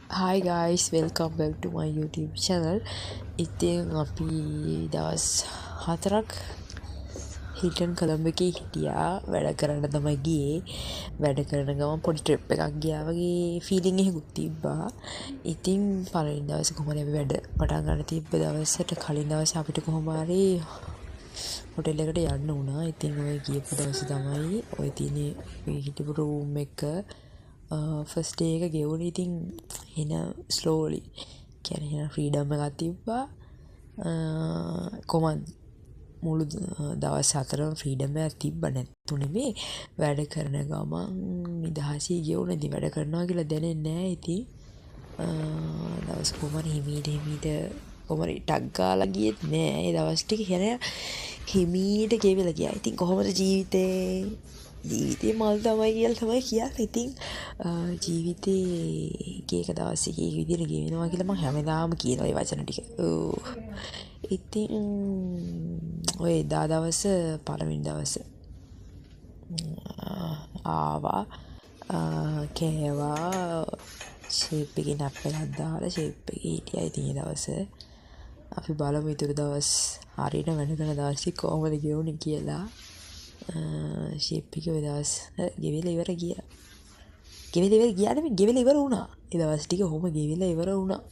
Hi guys, welcome back to my YouTube channel. ඉතින් අපි දවස් 4ක් හිල්ටන් කොළඹ එකේ හිටියා. වැඩ කරන්න තමයි ගියේ. වැඩ කරන ගමන් පොඩි ට්‍රිප් එකක් ගියා වගේ ෆීලිං එකකුත් තිබ්බා. ඉතින් පළවෙනි දවසේ කොහොමද අපි වැඩ පටන් ගන්න තිබ්බ දවසට කලින් දවසේ අපිට කොහොම හරි හොටෙල් එකට යන්න වුණා. ඉතින් ඔය ගියපු දවසේ තමයි ඔය තියෙන ඔය හිටපු රූම් එක ෆස්ට් ඩේ එක ගෙවුණේ. ඉතින් එන ස්ලෝලි කියන්නේ එන ෆ්‍රීඩම් එකක් තිබ්බා. කොහොමද මුළු දවස් 4ම ෆ්‍රීඩම් එකක් තිබ්බ නැත්තුනේ මේ වැඩ කරන ගමන් නිදහසේ ගෙවුණ. ඉතින් වැඩ කරනවා කියලා දැනෙන්නේ නැහැ. ඉතින් දවස් කොහොමද හිමීට කොහොමද ටක් ගාලා ගියෙත් නෑ. ඒ දවස් ටික හිමීට ගෙවිලා ගියා. ඉතින් කොහොමද ජීවිතේ මල් තමයි කියලා තමයි කියන්නේ. ඉතින් ජීවිතේ එක දවස් එක විදිහට ගෙවෙනවා කියලා මම හැමදාම කියනවා ඒ වචන ටික. ඉතින් ඔය එදා දවස පළවෙනි දවස ආවා කෑවා ෂේප් එකේ නැප් එකක් දාලා ෂේප් එකේ හිටියා. ඉතින් ඒ දවස අපි බලමු ඊටු දවස් හරියට වැඩ කරන දවස් ටික කොහොමද ගෙවුනේ කියලා. ෂේප් එකේ ඔය දවස් ගෙවිලා ඉවර ගියා. ගෙවිලා ඉවර වුණා. ඒ දවස් ටික කොහොම ගෙවිලා ඉවර වුණා.